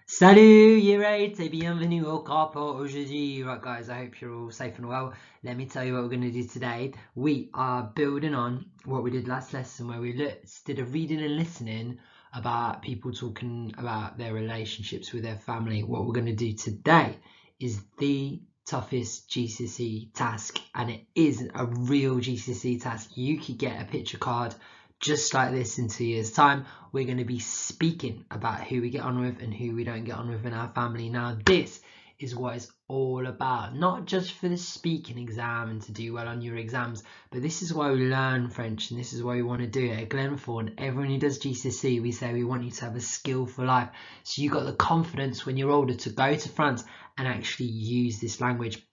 Salut, year 8 et bienvenue au rapport aujourd'hui. Right guys, I hope you're all safe and well. Let me tell you what we're going to do today. We are building on what we did last lesson where we did a reading and listening about people talking about their relationships with their family. What we're going to do today is the toughest GCSE task, and it is a real GCSE task. You could get a picture card just like this in 2 years' time. We're going to be speaking about who we get on with and who we don't get on with in our family. Now, this is what it's all about, not just for the speaking exam and to do well on your exams, but this is why we learn French, and this is why we want to do it at Glenthorne. Everyone who does GCSE, we say we want you to have a skill for life, so you got the confidence when you're older to go to France and actually use this language.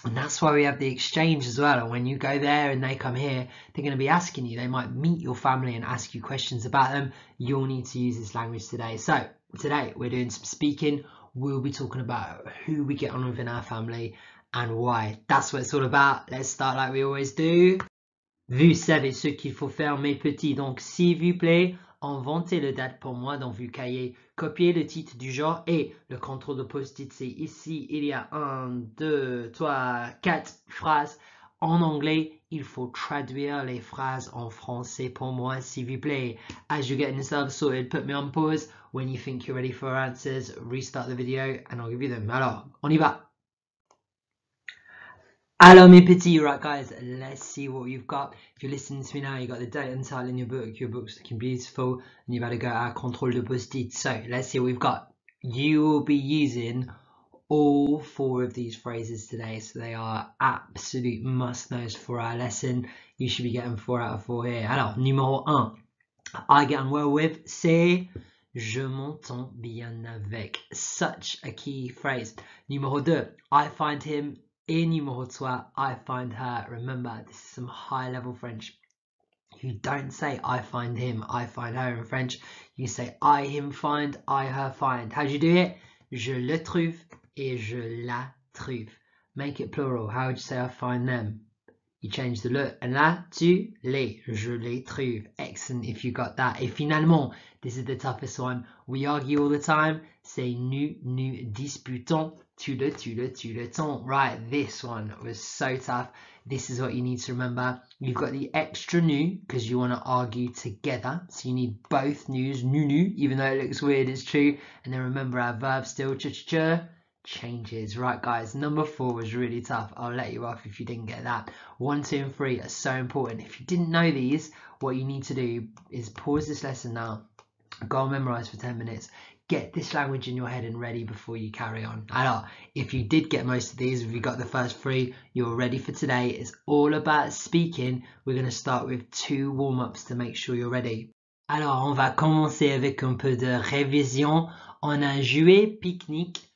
And that's why we have the exchange as well. And when you go there and they come here, they're going to be asking you. They might meet your family and ask you questions about them. You'll need to use this language today. So today we're doing some speaking. We'll be talking about who we get on with in our family and why. That's what it's all about. Let's start like we always do. Vous savez ce qu'il faut faire, mes petits. Donc, s'il vous plaît, inventez le date pour moi dans vos cahiers. Copiez le titre du genre et le contrôle de post-it, c'est ici. Il y a 1, 2, 3, 4 phrases en anglais. Il faut traduire les phrases en français pour moi, s'il vous plaît. As you're getting yourself sorted, put me on pause. When you think you're ready for answers, restart the video and I'll give you them. Alors, on y va. Alors mes petits, right guys, let's see what you've got. If you're listening to me now, you got the date and title in your book's looking beautiful, and you've had to go our control de post-it. So let's see what we've got. You will be using all 4 of these phrases today, so they are absolute must-knows for our lesson. You should be getting 4 out of 4 here. Alors, numéro 1, I get on well with, c'est Je m'entends bien avec. Such a key phrase. Numéro 2, I find him. Et numéro 3, I find her. Remember, this is some high-level French. You don't say I find him, I find her in French. You say I him find, I her find. How do you do it? Je le trouve et je la trouve. Make it plural. How would you say I find them? You change the le and la to les. Je les trouve. Excellent if you got that. Et finalement, this is the toughest one. We argue all the time. Say nous disputons tout le temps. Right, this one was so tough. This is what you need to remember. You've got the extra nous because you want to argue together. So you need both nous, even though it looks weird, it's true. And then remember our verb still, changes. Right guys, number 4 was really tough. I'll let you off if you didn't get that. 1, 2 and 3 are so important. If you didn't know these, what you need to do is pause this lesson now, go and memorize for 10 minutes, get this language in your head and ready before you carry on. Alors, if you did get most of these, if you got the first 3, you're ready for today. It's all about speaking. We're going to start with 2 warm-ups to make sure you're ready. Alors, on va commencer avec un peu de révision. On a joué pique-nique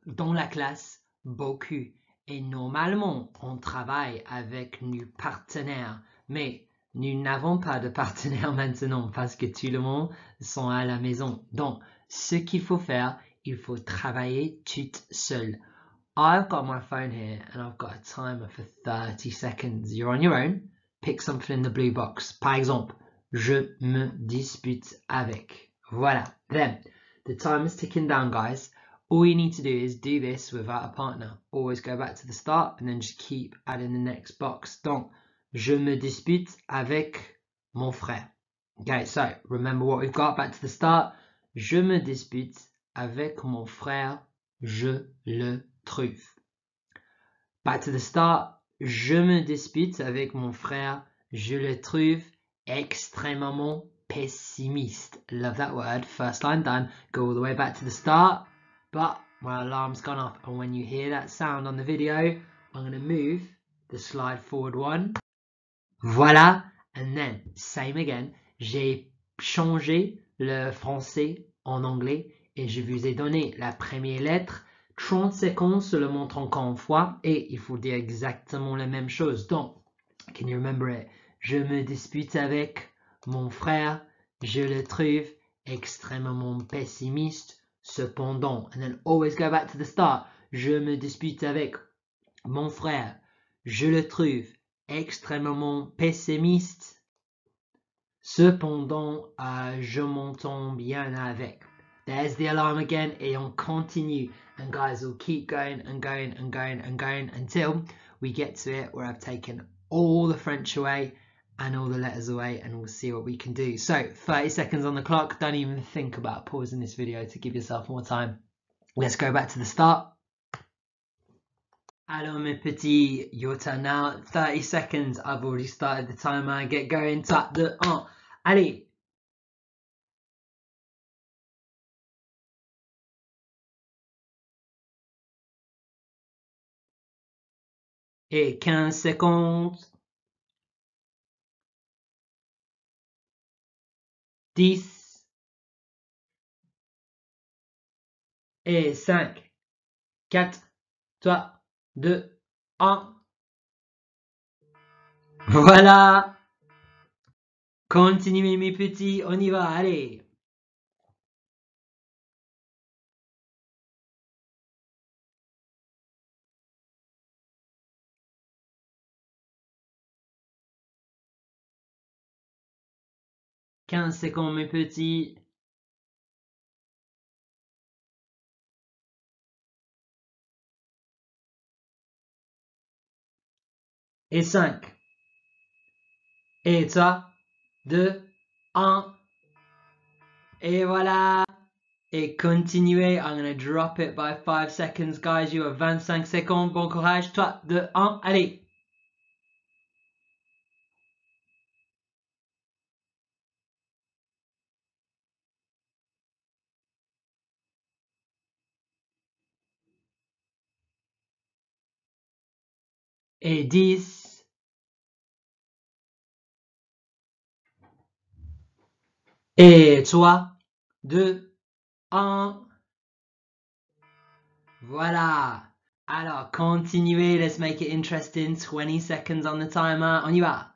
dans la classe beaucoup, et normalement on travaille avec nos partenaires, mais nous n'avons pas de partenaires maintenant parce que tout le monde sont à la maison. Donc ce qu'il faut faire, il faut travailler toute seule. I've got my phone here and I've got a timer for 30 seconds. You're on your own. Pick something in the blue box. Par exemple, je me dispute avec. Voilà. Then the time is ticking down, guys. All you need to do is do this without a partner. Always go back to the start and then just keep adding the next box. Donc, je me dispute avec mon frère. Okay, so remember what we've got. Back to the start. Je me dispute avec mon frère. Je le trouve. Back to the start. Je me dispute avec mon frère. Je le trouve extrêmement pessimiste. Love that word. First line done. Go all the way back to the start. But my alarm's gone off, and when you hear that sound on the video, I'm going to move the slide forward 1. Voilà, and then same again. J'ai changé le français en anglais et je vous ai donné la première lettre. 30 secondes sur le montre encore une fois et il faut dire exactement la même chose. Donc, can you remember it? Je me dispute avec mon frère. Je le trouve extrêmement pessimiste. Cependant, and then always go back to the start. Je me dispute avec mon frère. Je le trouve extrêmement pessimiste. Cependant, je m'entends bien avec. There's the alarm again, et on continue. And guys, we'll keep going and going and going and going until we get to it where I've taken all the French away and all the letters away, and we'll see what we can do. So 30 seconds on the clock. Don't even think about pausing this video to give yourself more time. Let's go back to the start. Alors mes petits, your turn now. 30 seconds. I've already started the timer. Get going. 3, 2, 1. Allez. Et 15 secondes. 10. Et 5, 4, 3, 2, 1. Voilà. Continuez mes petits, on y va, allez. « 15 secondes mes petits. Et 5. Et 3, 2, 1. Et voilà. Et continuez. I'm going to drop it by 5 seconds, guys. You have 25 secondes. Bon courage. 3, 2, 1. Allez. Et 10. Et 3, 2, 1. Voilà. Alors, continuez. Let's make it interesting. 20 seconds on the timer. On y va.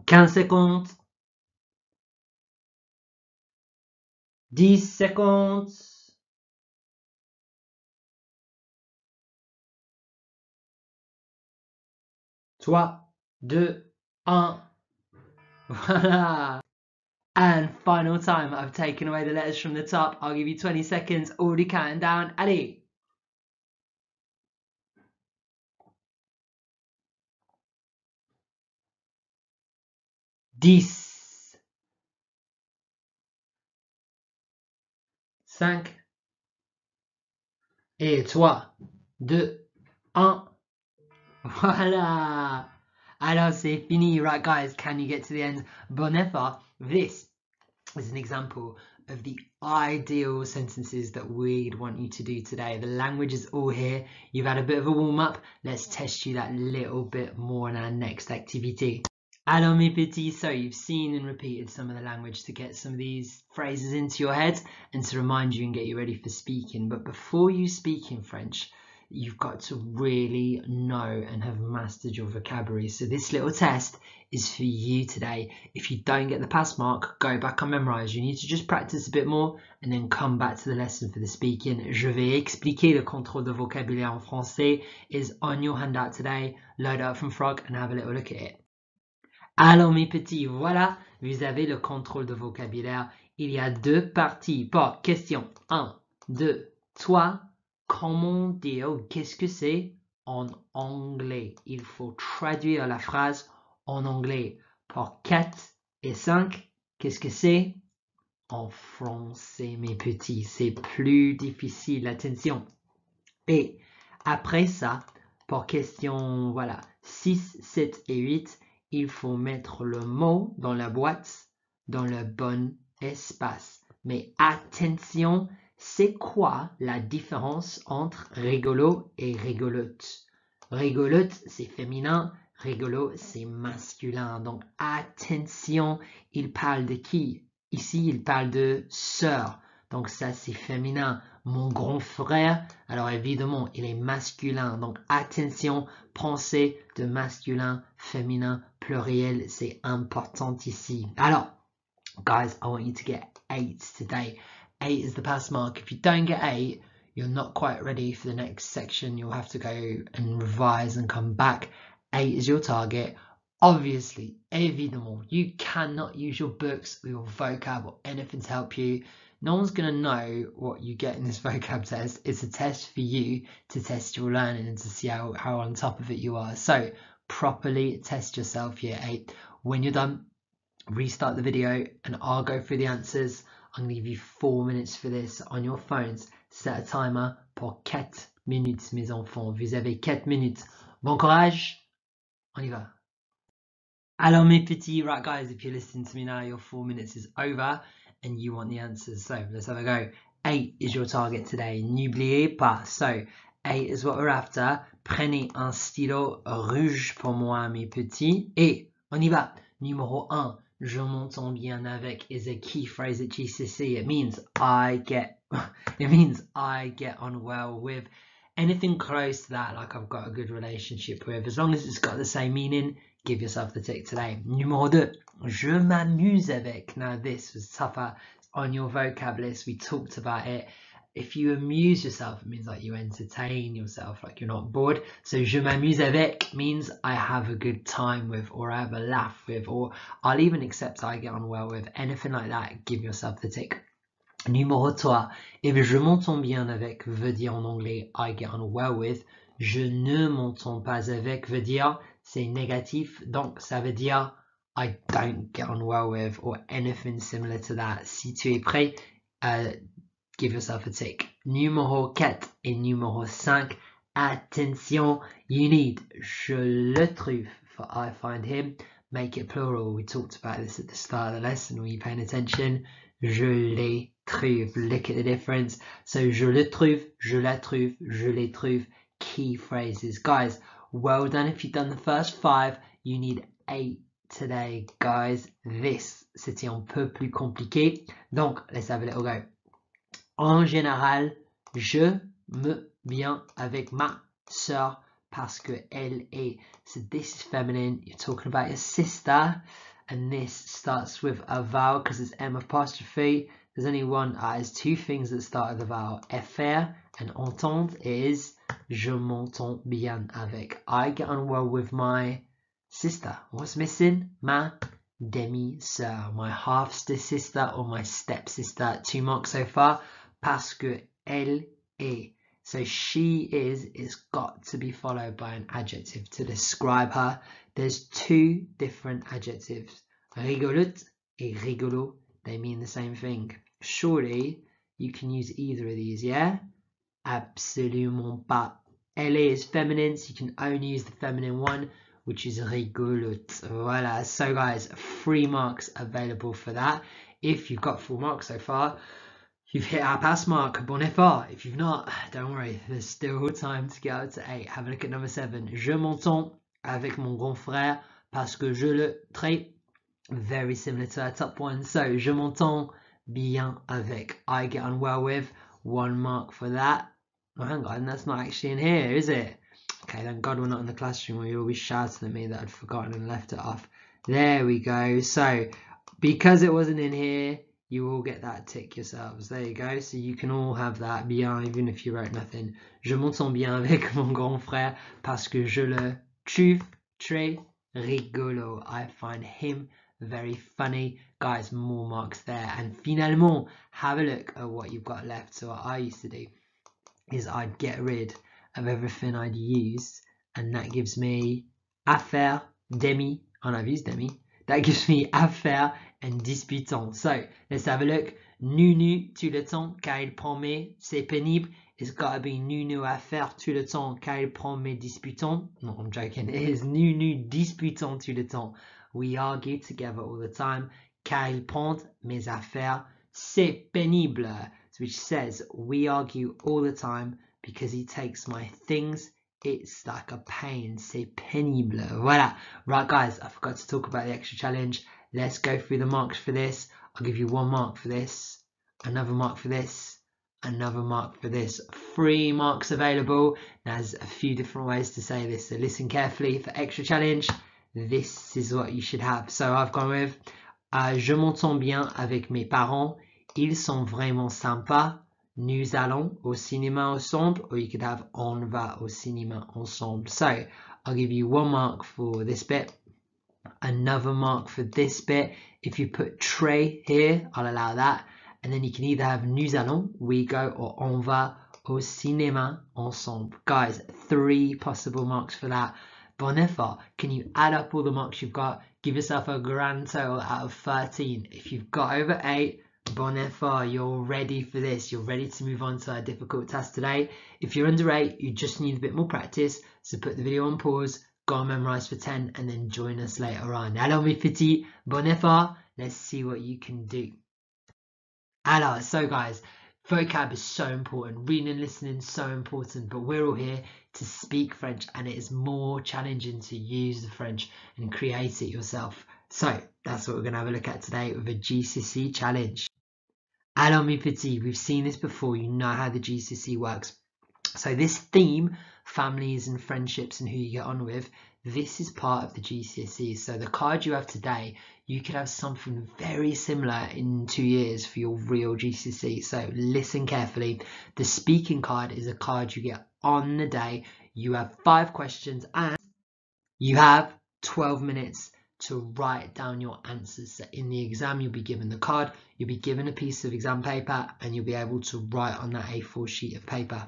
15 secondes. 10 secondes. 3, 2, 1. Voila. And final time. I've taken away the letters from the top. I'll give you 20 seconds. Already counting down. Allez. Dix. 5. Et 3, 2, 1. Voila. Alors c'est fini. Right guys, can you get to the end? Bon effort. This is an example of the ideal sentences that we'd want you to do today. The language is all here. You've had a bit of a warm-up. Let's test you that little bit more in our next activity. Alors mes petits, so you've seen and repeated some of the language to get some of these phrases into your head and to remind you and get you ready for speaking. But before you speak in French, you've got to really know and have mastered your vocabulary. So this little test is for you today. If you don't get the pass mark, go back and memorize. You need to just practice a bit more and then come back to the lesson for the speaking. Je vais expliquer le contrôle de vocabulaire en français. Is on your handout today. Load it up from Frog and have a little look at it. Alors mes petits, voilà, vous avez le contrôle de vocabulaire. Il y a 2 parties. Pour question 1, 2, 3. Comment dire qu'est-ce que c'est en anglais? Il faut traduire la phrase en anglais. Pour 4 et 5, qu'est-ce que c'est en français, mes petits? C'est plus difficile, attention. Et après ça, pour question, voilà, 6, 7 et 8, il faut mettre le mot dans la boîte, dans le bon espace. Mais attention, c'est quoi la différence entre rigolo et rigolote? Rigolote, c'est féminin, rigolo, c'est masculin. Donc attention, il parle de qui? Ici, il parle de sœur. Donc ça, c'est féminin. Mon grand frère, alors évidemment, il est masculin. Donc attention, pensez de masculin, féminin, pluriel, c'est important ici. Alors, guys, I want you to get 8 today. 8 is the pass mark. If you don't get 8, you're not quite ready for the next section. You'll have to go and revise and come back. 8 is your target. Obviously, évidemment, you cannot use your books or your vocab or anything to help you. No one's going to know what you get in this vocab test. It's a test for you to test your learning and to see how on top of it you are. So properly test yourself, year 8. When you're done, restart the video and I'll go through the answers. I'm going to give you 4 minutes for this on your phones. Set a timer pour 4 minutes, mes enfants. Vous avez 4 minutes. Bon courage. On y va. Alors mes petits, right guys, if you're listening to me now, your 4 minutes is over and you want the answers. So let's have a go. 8 is your target today. N'oubliez pas. So 8 is what we're after. Prenez un stylo rouge pour moi, mes petits. Et on y va. Numéro 1. Je m'entends bien avec is a key phrase at GCSE. It means I get on well with. Anything close to that, like I've got a good relationship with, as long as it's got the same meaning, give yourself the tick today. Numéro 2, je m'amuse avec. Now this was tougher on your vocab list. We talked about it. If you amuse yourself, it means like you entertain yourself, like you're not bored. So je m'amuse avec means I have a good time with, or I have a laugh with, or I'll even accept I get on well with. Anything like that, give yourself the tick. Numéro 3, if je m'entends bien avec veut dire en anglais I get on well with. Je ne m'entends pas avec veut dire c'est négatif, donc ça veut dire I don't get on well with, or anything similar to that. Si tu es prêt, give yourself a tick. Numéro 4 et numéro 5, attention, you need je le trouve for I find him. Make it plural. We talked about this at the start of the lesson. Were you paying attention? Je les trouve. Look at the difference. So je le trouve, je la trouve, je les trouve. Key phrases. Guys, well done. If you've done the first 5, you need 8 today, guys. This, c'était un peu plus compliqué. Donc, let's have a little go. En général, je me bien avec ma sœur parce que elle est. So this is feminine. You're talking about your sister. And this starts with a vowel because it's M apostrophe. There's only one, there's 2 things that start with a vowel. Faire and entendre is je m'entends bien avec. I get on well with my sister. What's missing? Ma demi-sœur, my half-sister or my stepsister. 2 marks so far. Parce que elle est. So she is got to be followed by an adjective to describe her. There's 2 different adjectives. Rigolote et rigolo. They mean the same thing. Surely you can use either of these, yeah? Absolument pas. Elle is feminine, so you can only use the feminine one, which is rigolote. Voila. So guys, 3 marks available for that. If you've got 4 marks so far, you've hit our pass mark. Bon effort. If you've not, don't worry. There's still time to get up to 8. Have a look at number 7. Je m'entends avec mon grand frère parce que je le traite. Very similar to our top one. So, je m'entends bien avec. I get on well with. 1 mark for that. Oh, hang on. That's not actually in here, is it? Okay, thank God we're not in the classroom where you'll be shouting at me that I'd forgotten and left it off. There we go. So, because it wasn't in here, you will get that tick yourselves. There you go. So you can all have that bien, even if you wrote nothing. Je m'entends bien avec mon grand frère parce que je le trouve très rigolo. I find him very funny. Guys, more marks there. And finalement, have a look at what you've got left. So what I used to do is I'd get rid of everything I'd used, and that gives me affaire, demi, and I've used demi. That gives me affaire and disputant. So let's have a look. Nu tout le temps car il prend mes, c'est pénible. It's got to be nu à faire tout le temps car il prend mes disputants. No, I'm joking. It is nu disputant tout le temps. We argue together all the time. Car il prend mes affaires, c'est pénible. Which says we argue all the time because he takes my things. It's like a pain. C'est pénible. Voilà. Right, guys, I forgot to talk about the extra challenge. Let's go through the marks for this. I'll give you 1 mark for this, another mark for this, another mark for this. 3 marks available. There's a few different ways to say this, so listen carefully. For extra challenge, this is what you should have. So I've gone with je m'entends bien avec mes parents. Ils sont vraiment sympas. Nous allons au cinéma ensemble. Or you could have on va au cinéma ensemble. So I'll give you 1 mark for this bit. Another mark for this bit. If you put très here, I'll allow that. And then you can either have nous allons, we go, or on va au cinéma ensemble. Guys, 3 possible marks for that. Bon effort. Can you add up all the marks you've got? Give yourself a grand total out of 13. If you've got over 8, bon effort, you're ready for this. You're ready to move on to a difficult task today. If you're under 8, you just need a bit more practice. So put the video on pause, go and memorize for 10, and then join us later on. Alors mes petits, bon effort. Let's see what you can do. Alors, so guys, vocab is so important. Reading and listening is so important, but we're all here to speak French, and it is more challenging to use the French and create it yourself. So that's what we're going to have a look at today with a GCSE challenge. Alors mes petits, we've seen this before. You know how the GCSE works. So this theme, families and friendships and who you get on with, this is part of the GCSE. So the card you have today, you could have something very similar in 2 years for your real GCSE. So listen carefully. The speaking card is a card you get on the day. You have 5 questions and you have 12 minutes to write down your answers. So in the exam, you'll be given the card, you'll be given a piece of exam paper, and you'll be able to write on that A4 sheet of paper.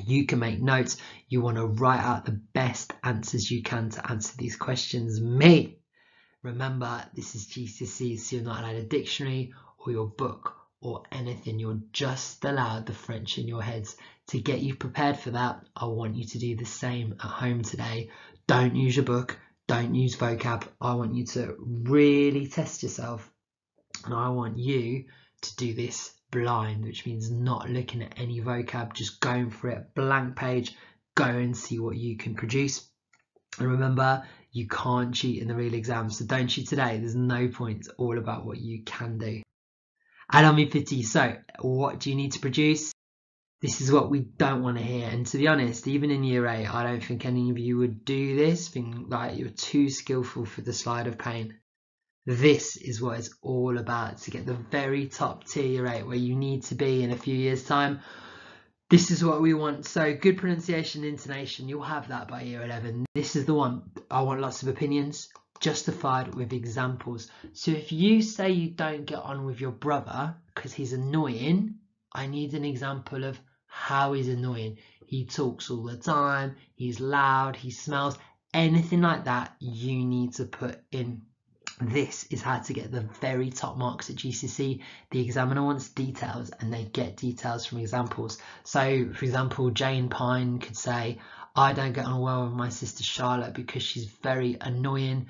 You can make notes. You want to write out the best answers you can to answer these questions. Remember, this is GCSE, so you're not allowed a dictionary or your book or anything. You're just allowed the French in your heads. To get you prepared for that, I want you to do the same at home today. Don't use your book. Don't use vocab. I want you to really test yourself, and I want you to do this blind, which means not looking at any vocab, just going for it, blank page, go and see what you can produce. And remember, you can't cheat in the real exam, so don't cheat today. There's no point. It's all about what you can do. Alors mes petits, so what do you need to produce? This is what we don't want to hear, and to be honest, even in year 8, I don't think any of you would do this, thinking like you're too skillful for the slide of pain. This is what it's all about, to get the very top tier year 8 where you need to be in a few years' time. This is what we want. So good pronunciation, intonation, you'll have that by year 11. This is the one. I want lots of opinions, justified with examples. So if you say you don't get on with your brother because he's annoying, I need an example of how he's annoying. He talks all the time, he's loud, he smells, anything like that you need to put in. This is how to get the very top marks at GCSE. The examiner wants details, and they get details from examples. So, for example, Jane Pine could say, I don't get on well with my sister Charlotte because she's very annoying.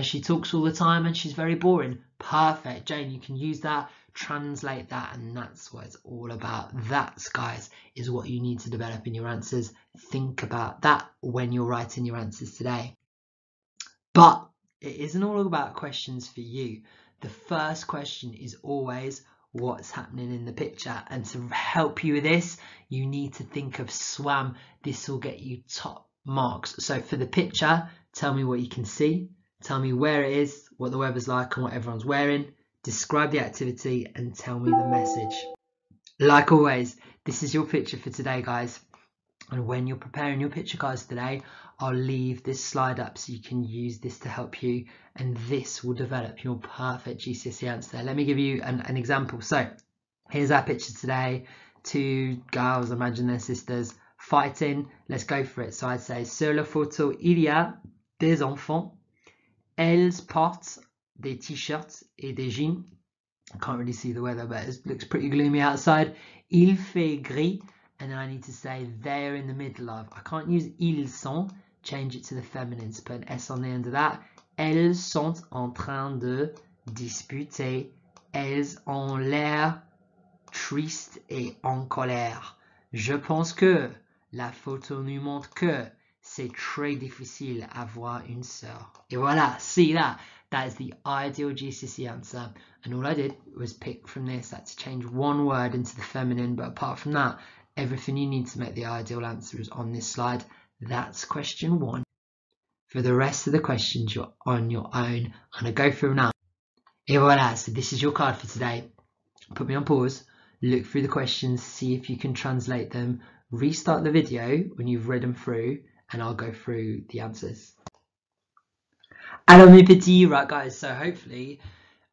She talks all the time and she's very boring. Perfect. Jane, you can use that, translate that, and that's what it's all about. That, guys, is what you need to develop in your answers. Think about that when you're writing your answers today. But it isn't all about questions for you. The first question is always what's happening in the picture, and to help you with this, you need to think of SWAM. This will get you top marks. So for the picture, tell me what you can see, tell me where it is, what the weather's like and what everyone's wearing, describe the activity, and tell me the message. Like always, this is your picture for today, guys. And when you're preparing your picture cards today, I'll leave this slide up so you can use this to help you, and this will develop your perfect GCSE answer. Let me give you an example. So here's our picture today. 2 girls, imagine they're sisters, fighting. Let's go for it. So I'd say, sur la photo, il y a des enfants. Elles portent des t-shirts et des jeans. I can't really see the weather, but it looks pretty gloomy outside. Il fait gris. And then I need to say they're in the middle of. I can't use ils sont, change it to the feminine, so put an S on the end of that. Elles sont en train de disputer. Elles ont l'air tristes et en colère. Je pense que la photo nous montre que c'est très difficile avoir une sœur. Et voilà, see that? That is the ideal GCSE answer. And all I did was pick from this. I had to change one word into the feminine, but apart from that, everything you need to make the ideal answer is on this slide. That's question 1. For the rest of the questions, you're on your own. I'm going to go through now. Et voilà, so this is your card for today. Put me on pause, look through the questions, see if you can translate them, restart the video when you've read them through, and I'll go through the answers. Alors mes petits, right guys, so hopefully,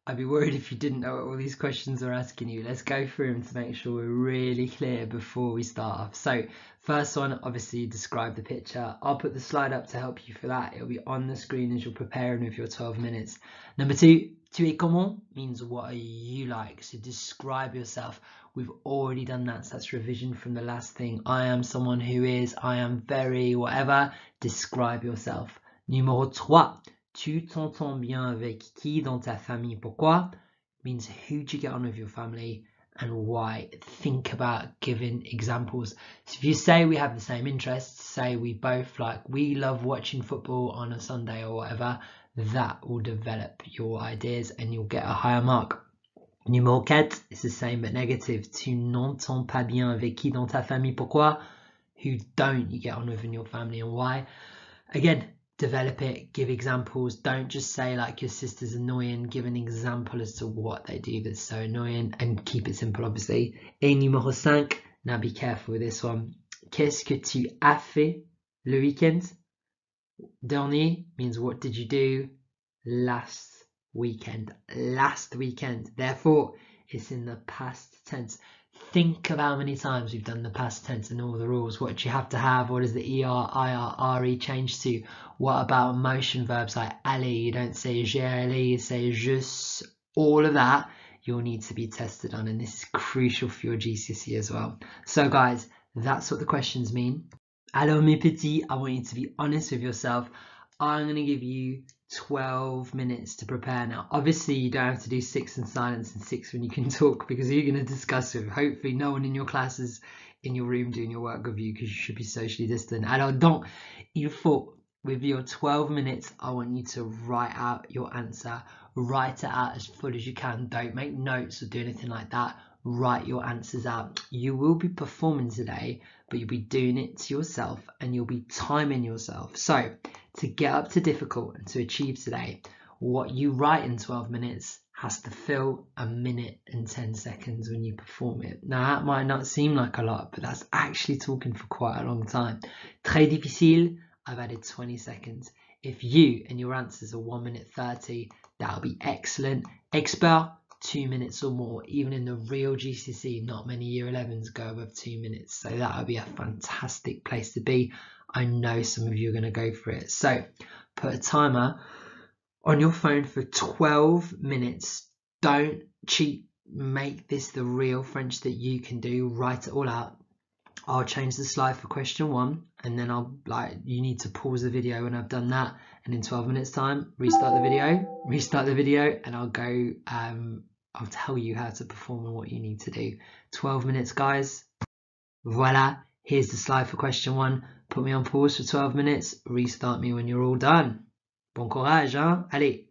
I'd be worried if you didn't know what all these questions are asking you. Let's go through them to make sure we're really clear before we start off. So first one, obviously describe the picture. I'll put the slide up to help you for that. It'll be on the screen as you're preparing with your 12 minutes. Number two, tu es comment means what are you like? So describe yourself. We've already done that, so that's revision from the last thing. I am someone who is, I am very, whatever. Describe yourself. Numéro 3. Tu t'entends bien avec qui dans ta famille? Pourquoi? Means who do you get on with your family and why? Think about giving examples. So if you say we have the same interests, say we both we love watching football on a Sunday or whatever, that will develop your ideas and you'll get a higher mark. Numéro 4, it's the same but negative. Tu n'entends pas bien avec qui dans ta famille? Pourquoi? Who don't you get on with in your family and why? Again, develop it, give examples. Don't just say like your sister's annoying. Give an example as to what they do that's so annoying and keep it simple, obviously. Et numéro 5, now be careful with this one. Qu'est-ce que tu as fait le week-end? Dernier means what did you do last weekend? Last weekend. Therefore, it's in the past tense. Think of how many times we've done the past tense and all the rules. What do you have to have? What does the ER, IR, RE change to? What about motion verbs like aller? You don't say j'ai allé, you say juste. All of that you'll need to be tested on, and this is crucial for your GCSE as well. So guys, that's what the questions mean. Alors mes petits, I want you to be honest with yourself. I'm going to give you 12 minutes to prepare now. Obviously, you don't have to do 6 in silence and 6 when you can talk, because you're going to discuss it. Hopefully, no one in your class is in your room doing your work with you, because you should be socially distant. Alors donc, il faut, with your 12 minutes, I want you to write out your answer. Write it out as full as you can. Don't make notes or do anything like that. Write your answers out. You will be performing today, but you'll be doing it to yourself and you'll be timing yourself. So to get up to difficult and to achieve today, what you write in 12 minutes has to fill 1 minute and 10 seconds when you perform it. Now that might not seem like a lot, but that's actually talking for quite a long time. Très difficile, I've added 20 seconds. If you and your answers are 1 minute 30, that'll be excellent. Expert, 2 minutes or more. Even in the real GCSE, not many year 11s go above 2 minutes. So that would be a fantastic place to be. I know some of you are going to go for it. So put a timer on your phone for 12 minutes. Don't cheat. Make this the real French that you can do. Write it all out. I'll change the slide for question 1, and then you need to pause the video when I've done that, and in 12 minutes time restart the video, and I'll tell you how to perform and what you need to do. 12 minutes, guys. Voila, here's the slide for question 1. Put me on pause for 12 minutes, restart me when you're all done. Bon courage, hein? Allez.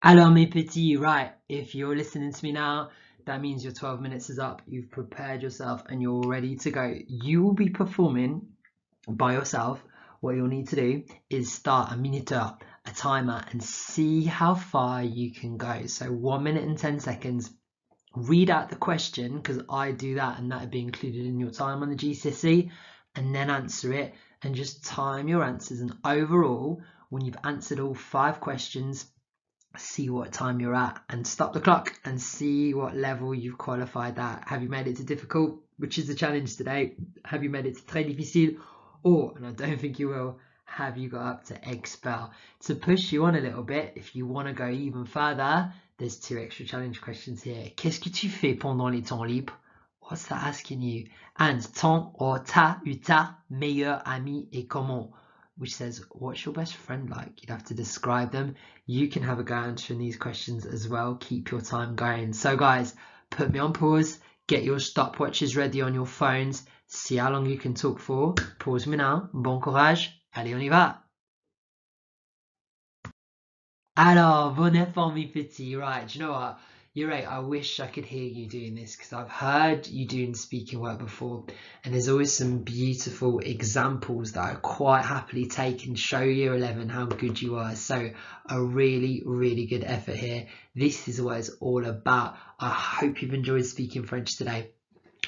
Alors mes petits, right, if you're listening to me now, that means your 12 minutes is up. You've prepared yourself and you're ready to go. You will be performing by yourself. What you'll need to do is start a minuteur, a timer, and see how far you can go. So 1 minute and 10 seconds. Read out the question, because I do that, and that would be included in your time on the GCSE, and then answer it, and just time your answers. And overall, when you've answered all 5 questions, see what time you're at and stop the clock and see what level you've qualified at. Have you made it to difficult, which is the challenge today? Have you made it to très difficile? Or, and I don't think you will, have you got up to expert? To push you on a little bit, if you want to go even further, there's 2 extra challenge questions here. Qu'est-ce que tu fais pendant les temps libres? What's that asking you? And ton or ta ou ta meilleure amie est comment? Which says, what's your best friend like? You'd have to describe them. You can have a go answering these questions as well. Keep your time going. So guys, put me on pause. Get your stopwatches ready on your phones. See how long you can talk for. Pause me now. Bon courage. Allez, on y va. Alors, bon effort, mes petits. Right, do you know what? You're right. I wish I could hear you doing this, because I've heard you doing speaking work before, and there's always some beautiful examples that I quite happily take and show year 11 how good you are. So a really, really good effort here. This is what it's all about. I hope you've enjoyed speaking French today.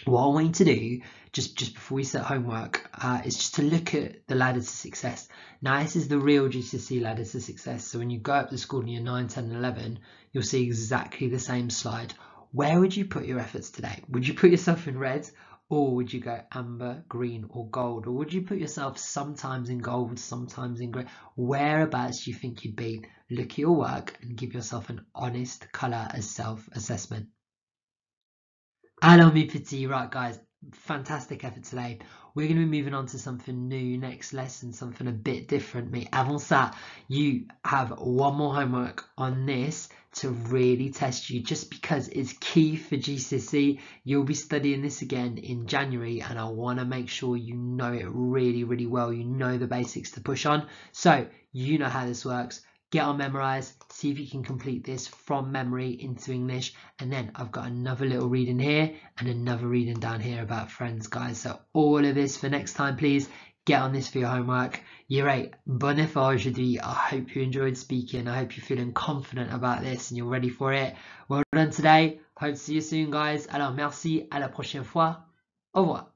what I want you to do just before we set homework is just to look at the ladder to success. Now this is the real GCSE ladder to success. So when you go up to school in year 9, 10 and 11, you'll see exactly the same slide. Where would you put your efforts today? Would you put yourself in red, or would you go amber, green or gold? Or would you put yourself sometimes in gold, sometimes in grey? Whereabouts do you think you'd be? Look at your work and give yourself an honest colour as self-assessment. Alors mes petits, right guys, fantastic effort today. We're going to be moving on to something new next lesson, something a bit different. Mais avant ça, you have one more homework on this to really test you, just because it's key for GCSE. You'll be studying this again in January, and I want to make sure you know it really, really well. You know the basics to push on. So you know how this works. Get on Memorize, see if you can complete this from memory into English, and then I've got another little reading here and another reading down here about friends, guys. So all of this for next time, please get on this for your homework. Year 8, bon effort aujourd'hui. I hope you enjoyed speaking. I hope you're feeling confident about this and you're ready for it. Well done today. Hope to see you soon, guys. Alors merci, à la prochaine fois. Au revoir.